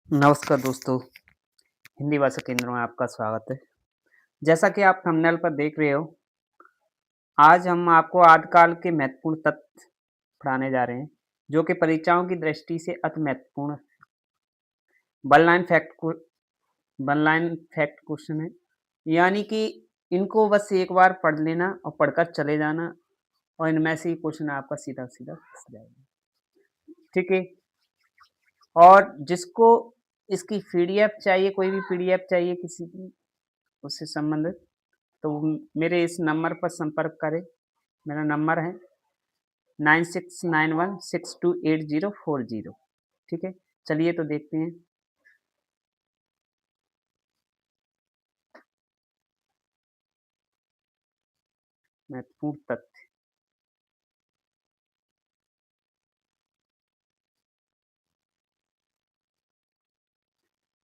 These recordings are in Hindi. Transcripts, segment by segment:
नमस्कार दोस्तों, हिंदी भाषा केंद्र में आपका स्वागत है। जैसा कि आप थंबनेल पर देख रहे हो, आज हम आपको आदिकाल के महत्वपूर्ण तथ्य पढ़ाने जा रहे हैं, जो कि परीक्षाओं की दृष्टि से अति महत्वपूर्ण वन लाइन फैक्ट को वन लाइन फैक्ट क्वेश्चन है। यानी कि इनको बस एक बार पढ़ लेना और पढ़कर चले जाना और इनमें से ही क्वेश्चन आपका सीधा-सीधा फँस जाएगा। ठीक है? और जिसको इसकी पीडीएफ चाहिए, कोई भी पीडीएफ चाहिए किसी की उससे संबंधित तो मेरे इस नंबर पर संपर्क करें। मेरा नंबर है 9691628040। ठीक है, चलिए तो देखते हैं। महत्वपूर्ण तथ्य।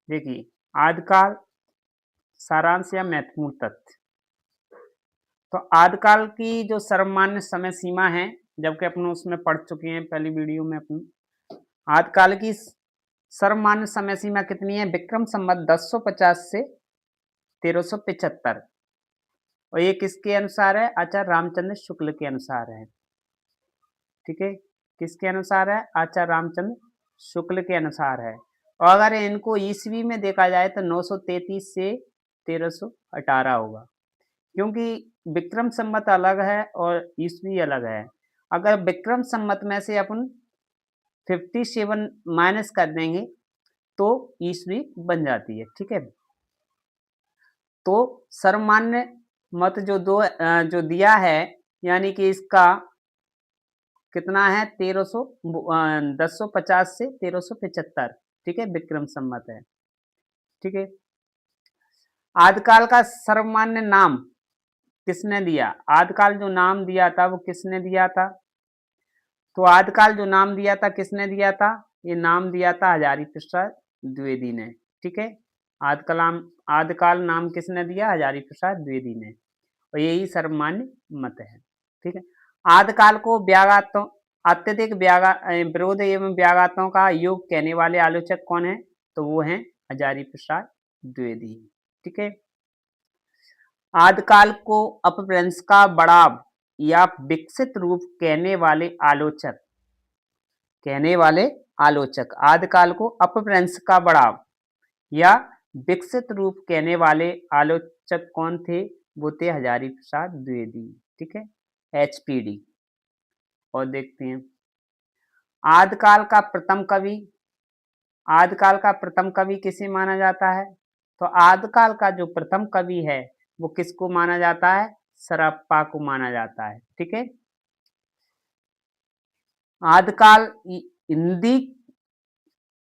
देखिए, आदिकाल सारांश या महत्वपूर्ण तथ्य। तो आदिकाल की जो सर्वमान्य समय सीमा है, जबकि अपन उसमें पढ़ चुके हैं पहली वीडियो में अपन। आदिकाल की सर्वमान्य समय सीमा कितनी है? विक्रम संवत 1050 से 1375। और ये किसके अनुसार है? आचार्य रामचंद्र शुक्ल के अनुसार है। ठीक है, किसके अनुसार है? आचार्य रामचंद्र शुक्ल के अनुसार है। और अगर इनको ईस्वी में देखा जाए तो 933 से 1318 होगा, क्योंकि विक्रम संवत अलग है और ईस्वी अलग है। अगर विक्रम संवत में से अपन 57 माइनस कर देंगे तो ईस्वी बन जाती है। ठीक है, तो सर्वमान्य मत जो दिया है, यानी कि इसका कितना है? 1050 से 1375। ठीक है, विक्रम संवत है। ठीक है, आदिकाल का सर्वमान्य नाम किसने दिया? आदिकाल जो नाम दिया था वो किसने दिया था? तो आदिकाल जो नाम दिया था किसने दिया था? ये नाम दिया था हजारी प्रसाद द्विवेदी ने। ठीक है, आदिकाल नाम किसने दिया? हजारी प्रसाद द्विवेदी ने। और यही सर्वमान्य मत है। ठीक है, आदिकाल को व्याघातों अत्यधिक विरोध एवं व्याघातों का योग कहने वाले आलोचक कौन है? तो वो हैं हजारी प्रसाद द्विवेदी। ठीक है, आदिकाल को अपभ्रंश का बढ़ाव या विकसित रूप कहने वाले आलोचक आदिकाल को अपभ्रंश का बढ़ाव या विकसित रूप कहने वाले आलोचक कौन थे? वो थे हजारी प्रसाद द्विवेदी। ठीक है, एचपीडी। और देखते हैं आदिकाल का प्रथम कवि। आदिकाल का प्रथम कवि किसे माना जाता है? तो आदिकाल का जो प्रथम कवि है वो किसको माना जाता है? सरप्पा को माना जाता है। ठीक है, आदिकाल हिंदी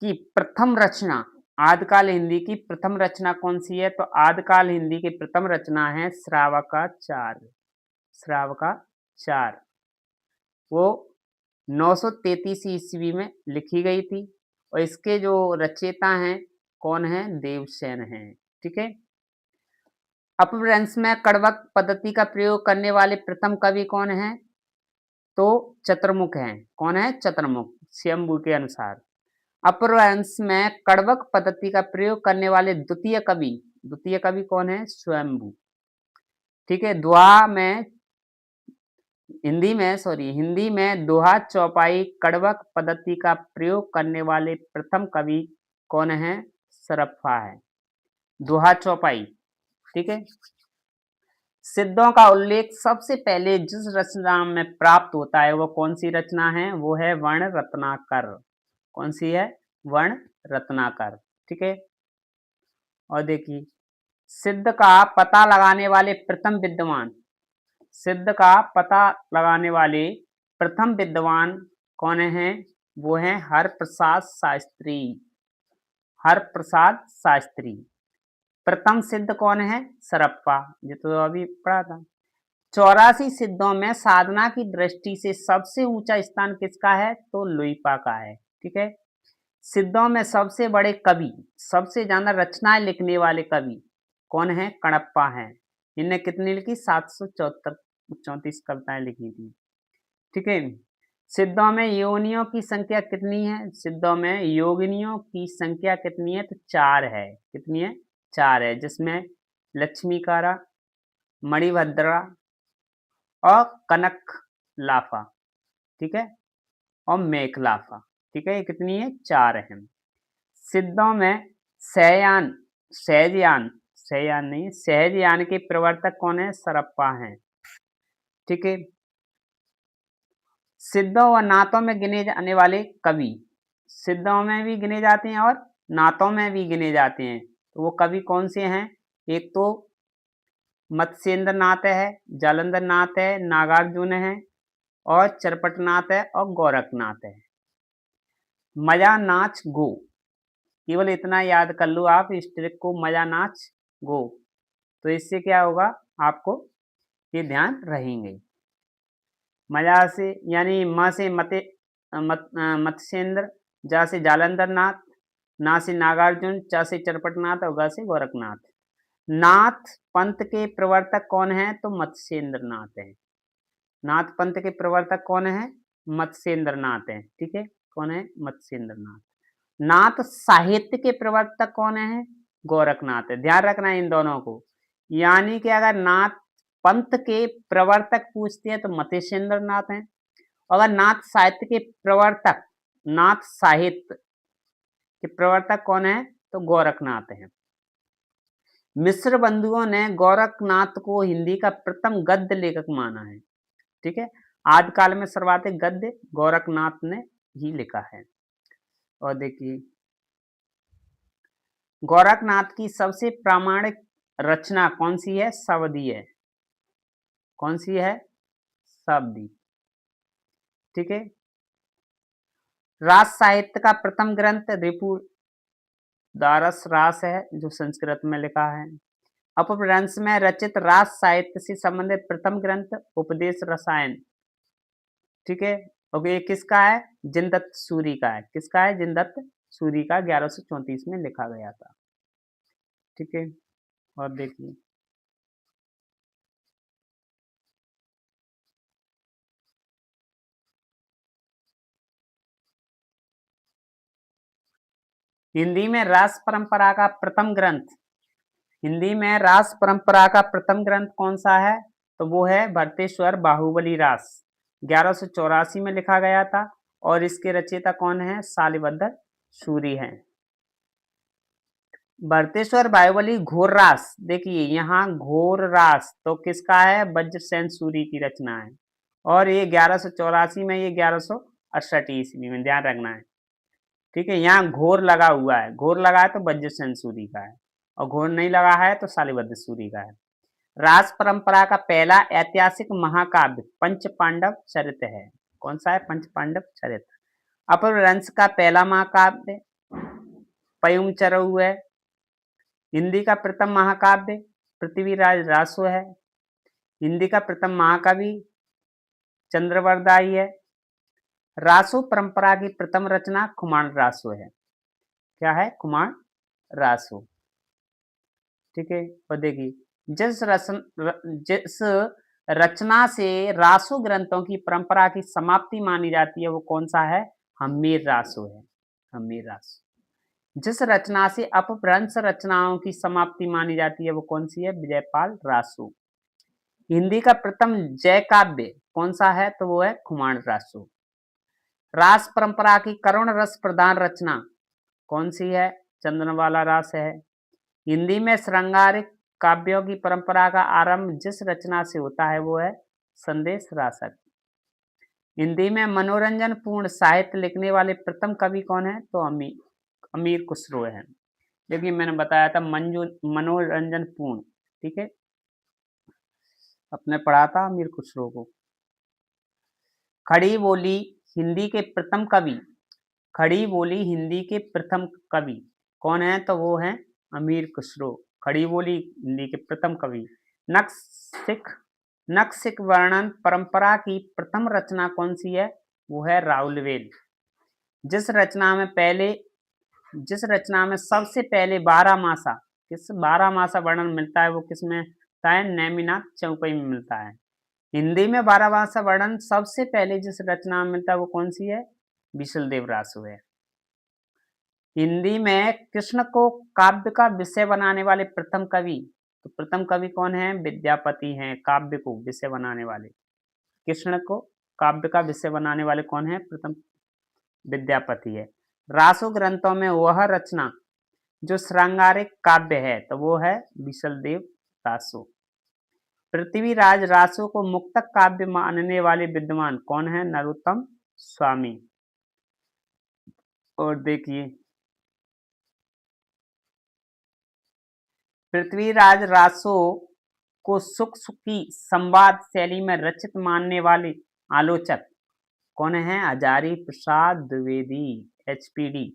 की प्रथम रचना आदिकाल हिंदी की प्रथम रचना कौन सी है? तो आदिकाल हिंदी की प्रथम रचना है श्रावकाचार्य। श्रावकाचार्य वो 933 ईस्वी में लिखी गई थी और इसके जो रचयिता हैं कौन है? देवसेन हैं। ठीक है, अपभ्रंश में कड़वक पद्धति का प्रयोग करने वाले प्रथम कवि कौन है? तो चतुर्मुख हैं। कौन है? चतुर्मुख, स्वयंभू के अनुसार। अपभ्रंश में कड़वक पद्धति का प्रयोग करने वाले द्वितीय कवि कौन है? स्वयंभू। ठीक है, हिंदी में दोहा चौपाई कड़वक पद्धति का प्रयोग करने वाले प्रथम कवि कौन है? सरप्पा है। दोहा चौपाई। ठीक है, सिद्धों का उल्लेख सबसे पहले जिस रचना में प्राप्त होता है वो कौन सी रचना है? वो है वर्ण रत्नाकर। कौन सी है? वर्ण रत्नाकर। ठीक है, और देखिए सिद्ध का पता लगाने वाले प्रथम विद्वान सिद्ध का पता लगाने वाले प्रथम विद्वान कौन है? वो है हरप्रसाद शास्त्री। हरप्रसाद शास्त्री। प्रथम सिद्ध कौन है? सरप्पा, ये तो अभी पढ़ा था। 84 सिद्धों में साधना की दृष्टि से सबसे ऊंचा स्थान किसका है? तो लुइपा का है। ठीक है, सिद्धों में सबसे बड़े कवि, सबसे ज्यादा रचनाएं लिखने वाले कवि कौन है? कणप्पा है। इनने कितनी लिखी? 734 कविताएं लिखी थी। ठीक है, सिद्धों में योनियों की संख्या कितनी है? सिद्धों में योगिनियों की संख्या कितनी है? तो 4 है। कितनी है? 4 है, जिसमें लक्ष्मीकारा, मणिभद्रा और कनक लाफा, ठीक है, और मेखलाफा, ठीक है। ये कितनी है? 4 है। सिद्धों में सहयान सहजयान सहयान नहीं, सहजयान के प्रवर्तक कौन है? सरप्पा हैं, ठीक है। सिद्धों व नातों में गिने जाने वाले कवि, सिद्धों में भी गिने जाते हैं और नातों में भी गिने जाते हैं, तो वो कवि कौन से हैं? एक तो मत्स्येंद्र नाथ है, जालंधर नाथ है, नागार्जुन है और चरपटनाथ है और गोरखनाथ है। मजा नाच गो, केवल इतना याद कर लो आप इस ट्रिक को, मजा नाच गो, तो इससे क्या होगा? आपको ये ध्यान रहेंगे। मजा से यानी म से मत्स्येंद्र, जा से जालंधर नाथ, ना से नागार्जुन, च से चरपटनाथ और ग से गोरखनाथ। नाथ पंथ के प्रवर्तक कौन है? तो मत्स्येंद्र नाथ है। नाथ पंथ के प्रवर्तक कौन है? मत्स्येंद्र नाथ है, ठीक है। कौन है? मत्स्येंद्र नाथ। नाथ साहित्य के प्रवर्तक कौन है? गोरखनाथ है। ध्यान रखना है इन दोनों को, यानी कि अगर नाथ पंथ के प्रवर्तक पूछते हैं तो मत्स्येंद्र नाथ हैं, अगर नाथ साहित्य के प्रवर्तक, नाथ साहित्य के प्रवर्तक कौन है? तो गोरखनाथ हैं। मिश्र बंधुओं ने गोरखनाथ को हिंदी का प्रथम गद्य लेखक माना है, ठीक है। आदिकाल में सर्वाधिक गद्य गोरखनाथ ने ही लिखा है। और देखिए, गोरखनाथ की सबसे प्रामाणिक रचना कौन सी है? सवदी है। कौन सी है? सवदी, ठीक है। रास साहित्य का प्रथम ग्रंथ रिपु दारस रास है, जो संस्कृत में लिखा है। अपभ्रंश में रचित रास साहित्य से संबंधित प्रथम ग्रंथ उपदेश रसायन, ठीक है। और ये किसका है? जिनदत्त सूरी का है। किसका है? जिनदत्त सूरी का, 1134 में लिखा गया था, ठीक है। और देखिए, हिंदी में रास परंपरा का प्रथम ग्रंथ, हिंदी में रास परंपरा का प्रथम ग्रंथ कौन सा है? तो वो है भरतेश्वर बाहुबली रास, 1184 में लिखा गया था। और इसके रचयिता कौन है? शालिभद्र सूरी हैं। भरतेश्वर बाहुबली घोर रास, देखिए यहाँ घोर रास तो किसका है? वज्रसेन सूरी की रचना है। और ये 1184 में, ये 1168 ईस्वी में, ध्यान रखना है, ठीक है। यहाँ घोर लगा हुआ है, घोर लगा है तो वज्रसेन सूरी का है, और घोर नहीं लगा है तो शालिभद्र सूरी का है। रास परंपरा का पहला ऐतिहासिक महाकाव्य पंच पांडव चरित है। कौन सा है? पंच पांडव चरित। अपभ्रंश का पहला महाकाव्य पयुम चरऊ है। हिंदी का प्रथम महाकाव्य पृथ्वीराज रासो है। हिंदी का प्रथम महाकवि चंद्रवरदाई है। रासो परंपरा की प्रथम रचना खुमान रासो है। क्या है? खुमान रासो, ठीक है। और देखिए, जिस रचना से रासो ग्रंथों की परंपरा की समाप्ति मानी जाती है वो कौन सा है? हम्मीर रासो है। हम्मीर रासो। जिस रचना से अपभ्रंश रचनाओं की समाप्ति मानी जाती है वो कौन सी है? विजयपाल रासो। हिंदी का प्रथम जय काव्य कौन सा है? तो वो है खुमान रासो। रास परंपरा की करुण रस प्रधान रचना कौन सी है? चंद्रवाला रास है। हिंदी में श्रृंगारिक काव्यों की परंपरा का आरंभ जिस रचना से होता है वो है संदेश रासक। हिंदी में मनोरंजन पूर्ण साहित्य लिखने वाले प्रथम कवि कौन है? तो अमीर खुसरो है। देखिए, मैंने बताया था मनोरंजन पूर्ण, ठीक है, अपने पढ़ा था अमीर खुसरो को। खड़ी बोली हिंदी के प्रथम कवि, खड़ी बोली हिंदी के प्रथम कवि कौन है? तो वो है अमीर खुसरो। खड़ी बोली हिंदी के प्रथम कवि। नक्सिक वर्णन परंपरा की प्रथम रचना कौन सी है? वो है राउलवेल। जिस रचना में सबसे पहले 12 मासा, किस 12 मासा वर्णन मिलता है वो किसमें मिलता है? नेमिनाथ चौपाई में मिलता है। हिंदी में 12 भाषा वर्णन सबसे पहले जिस रचना में मिलता है वो कौन सी है? विशलदेव रासु है। हिंदी में कृष्ण को काव्य का विषय बनाने वाले प्रथम कवि, तो प्रथम कवि कौन है? विद्यापति हैं। काव्य को विषय बनाने वाले, कृष्ण को काव्य का विषय बनाने वाले कौन है? प्रथम विद्यापति है। रासो ग्रंथों में वह रचना जो श्रृंगारिक काव्य है तो वो है विशलदेव रासो। पृथ्वीराज रासो को मुक्तक काव्य मानने वाले विद्वान कौन है? नरोत्तम स्वामी। और देखिए, पृथ्वीराज रासो को सुख सुखी संवाद शैली में रचित मानने वाले आलोचक कौन है? हजारी प्रसाद द्विवेदी, एचपीडी।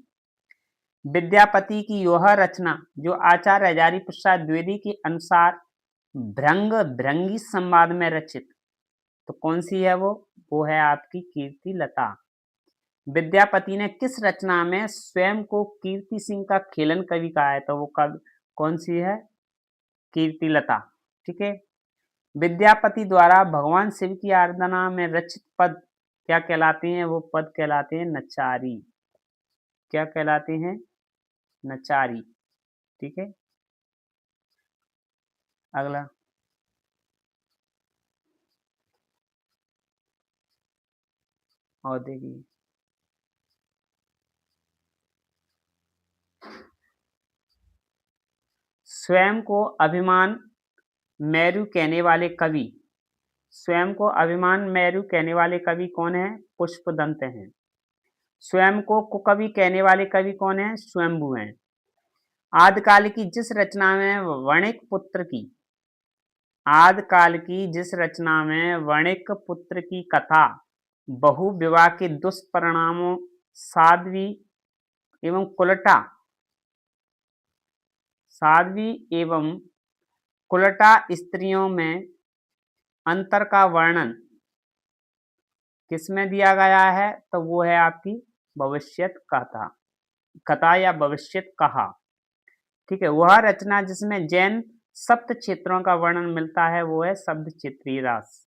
विद्यापति की यह रचना जो आचार्य हजारी प्रसाद द्विवेदी के अनुसार भृंग भृंगी संवाद में रचित, तो कौन सी है वो है आपकी कीर्ति लता। विद्यापति ने किस रचना में स्वयं को कीर्ति सिंह का खेलन कवि कहा है? तो वो कवि कौन सी है? कीर्ति लता। ठीक है। विद्यापति द्वारा भगवान शिव की आराधना में रचित पद क्या कहलाते हैं? वो पद कहलाते हैं नचारी। क्या कहलाते हैं? नचारी। ठीक है। अगला, और देखिए, स्वयं को अभिमान मेरु कहने वाले कवि, स्वयं को अभिमान मेरु कहने वाले कवि कौन है? पुष्पदंत हैं। स्वयं को कुकवि कहने वाले कवि कौन है? स्वयंभू हैं। आदिकाल की जिस रचना में वणिक पुत्र की, आदिकाल की जिस रचना में वणिक पुत्र की कथा बहु विवाह के दुष्परिणामों, साध्वी एवं कुलटा, साध्वी एवं कुलटा स्त्रियों में अंतर का वर्णन किसमें दिया गया है? तो वो है आपकी भविष्यत कथा, कथा या भविष्यत कहा। ठीक है। वह रचना जिसमें जैन सप्त क्षेत्रों का वर्णन मिलता है वो है शब्द चित्री रास।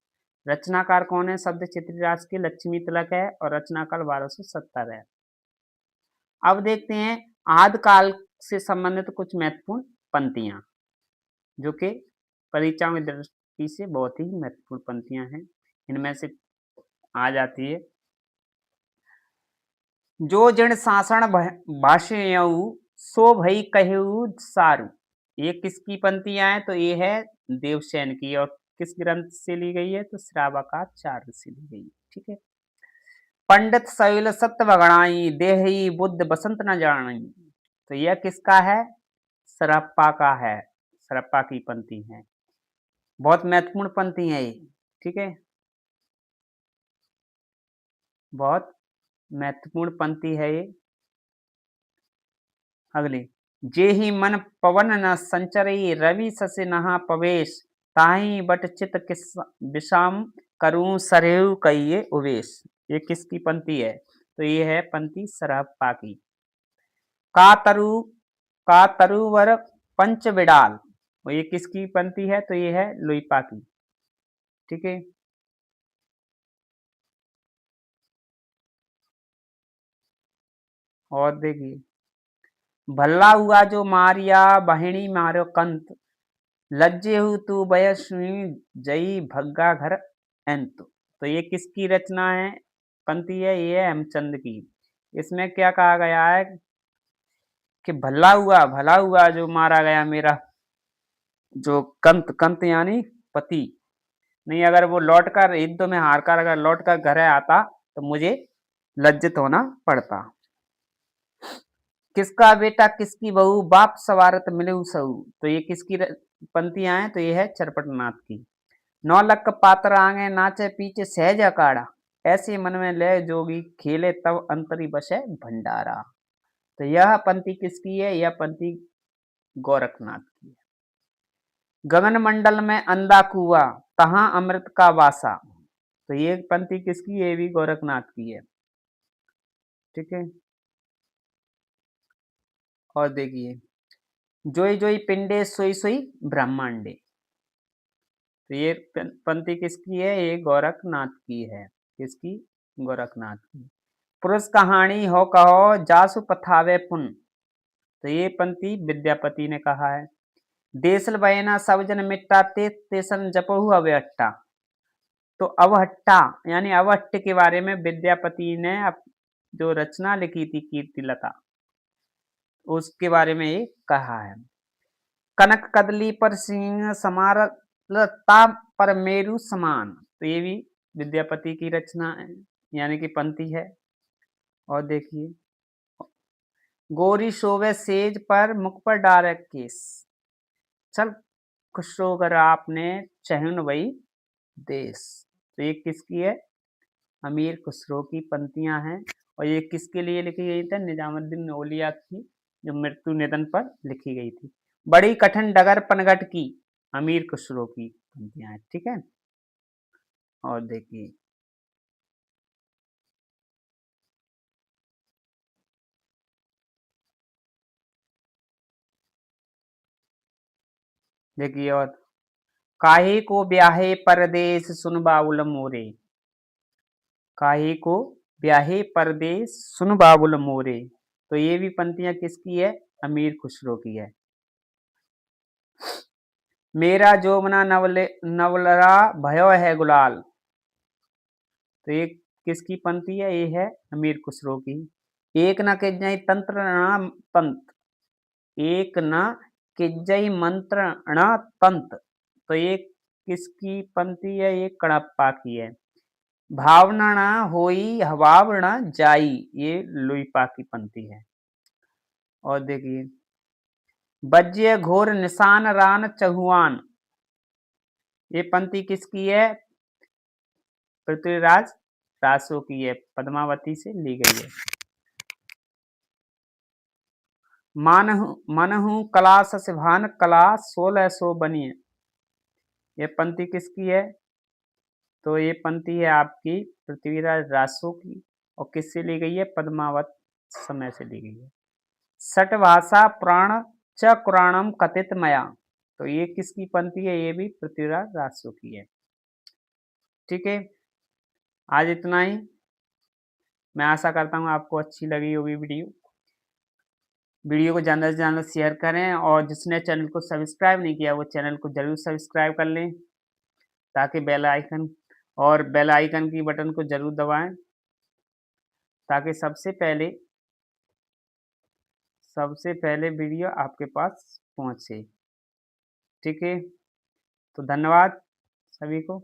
रचनाकार कौन है शब्द चित्री रास की? लक्ष्मी तिलक है और रचनाकाल 1270 है। अब देखते हैं आदिकाल से संबंधित कुछ महत्वपूर्ण पंक्तियां जो कि परीक्षाओं की दृष्टि से बहुत ही महत्वपूर्ण पंक्तियां हैं। इनमें से आ जाती है, जो जन शासन भाषयऊ सो भई कहऊ सारू। ये किसकी पंक्तियां हैं? तो ये है देवसेन की, और किस ग्रंथ से ली गई है? तो श्रावकाचार्य से ली गई। ठीक है। पंडित शैल सत्य बगड़ाई देही बुद्ध बसंत न जानी, तो यह किसका है? सरप्पा का है। सरप्पा की पंक्ति है। बहुत महत्वपूर्ण पंक्ति है ये। ठीक है। बहुत महत्वपूर्ण पंक्ति है ये। अगली, जे ही मन पवन न संचरई रवि ससे नहा पवेश, ताही बट चित किस विषाम करूं सरेहु कहिए उवेश। ये किसकी पंक्ति है? तो ये है पंक्ति सरहप्पा की। कातरु कातरुवर पंच बिडाल, और ये किसकी पंक्ति है? तो ये है लुइपा की। ठीक है। और देखिए, भल्ला हुआ जो मारिया बहिणी मारो कंत, लज्जे हु तू बयसुई जई भग्गा घर अंत। तो ये किसकी रचना है? पंक्ति है, ये है हेमचंद की। इसमें क्या कहा गया है कि भला हुआ जो मारा गया मेरा जो कंत, कंत यानी पति, नहीं अगर वो लौट कर युद्ध में हार कर अगर लौट कर घर आता तो मुझे लज्जित होना पड़ता। किसका बेटा किसकी बहू बाप सवारत मिले सहू, तो ये किसकी पंक्तियां हैं? तो ये है चरपटनाथ की। नौलक पात्र आगे नाचे पीछे सहज अकाड़ा, ऐसे मन में ले जोगी खेले तब अंतरी बसे भंडारा। तो यह पंक्ति किसकी है? यह पंक्ति गोरखनाथ की है। गगन मंडल में अंधा कुआ तहां अमृत का वासा, तो ये पंक्ति किसकी है? ये भी गोरखनाथ की है। ठीक है। और देखिए, जोई जोई पिंडे सोई सोई ब्रह्मांडे, तो ये पंक्ति किसकी है? ये गोरखनाथ की है। किसकी? गोरखनाथ की। पुरुष कहानी हो कहो जासु पथावे पुन, तो ये पंक्ति विद्यापति ने कहा है। देसल बयना सब जन मिट्टा ते तेसन जपहु अवहट्टा, तो अवहट्टा यानी अवहट्ट के बारे में विद्यापति ने जो रचना लिखी थी कीर्तिलता, उसके बारे में ये कहा है। कनक कदली पर सिंह समारलता पर मेरु समान, तो ये भी विद्यापति की रचना है, यानी कि पंक्ति है। और देखिए, गोरी शोभे सेज पर मुख पर डारे केस, चल खुशरो कर आपने चहुन वही देश, तो ये किसकी है? अमीर खुसरो की पंक्तियां हैं। और ये किसके लिए लिखी गई थी? निजामुद्दीन औलिया की जो मृत्यु निधन पर लिखी गई थी। बड़ी कठिन डगर पनघट की, अमीर खुसरो की पंक्तियां हैं। ठीक है। और देखिए, देखिए और काहे को ब्याहे परदेस सुन बाबुल मोरे, काहे को ब्याहे परदेस सुन बाबुल मोरे, तो ये भी पंक्तियां किसकी है? अमीर खुसरो की है। मेरा जोमना नवलरा भयो है गुलाल, तो ये किसकी पंक्ति है? ये है अमीर खुसरो की। एक न किजई तंत्र न तंत, एक न किजई मंत्र न तंत, तो ये किसकी पंक्ति है? ये कड़प्पा की है। भावना न होई हवाव न जाई, ये लुइपा की पंक्ति है। और देखिए, बज्य घोर निशान रान चहुआन, ये पंक्ति किसकी है? पृथ्वीराज रासो की है, पद्मावती से ली गई है। मनहु कला ससिभान कला 1600 बनिए, ये पंक्ति किसकी है? तो ये पंक्ति है आपकी पृथ्वीराज रासो की, और किससे ली गई है? पद्मावत समय से ली गई है। सट भाषा पुराण च कुराणम कथित मया, तो ये किसकी पंक्ति है? ये भी पृथ्वीराज रासो की है। ठीक है, आज इतना ही। मैं आशा करता हूँ आपको अच्छी लगी होगी वीडियो को ज़्यादा से ज़्यादा शेयर करें, और जिसने चैनल को सब्सक्राइब नहीं किया वो चैनल को ज़रूर सब्सक्राइब कर लें, ताकि बेल आइकन की बटन को ज़रूर दबाएं, ताकि सबसे पहले वीडियो आपके पास पहुंचे। ठीक है, तो धन्यवाद सभी को।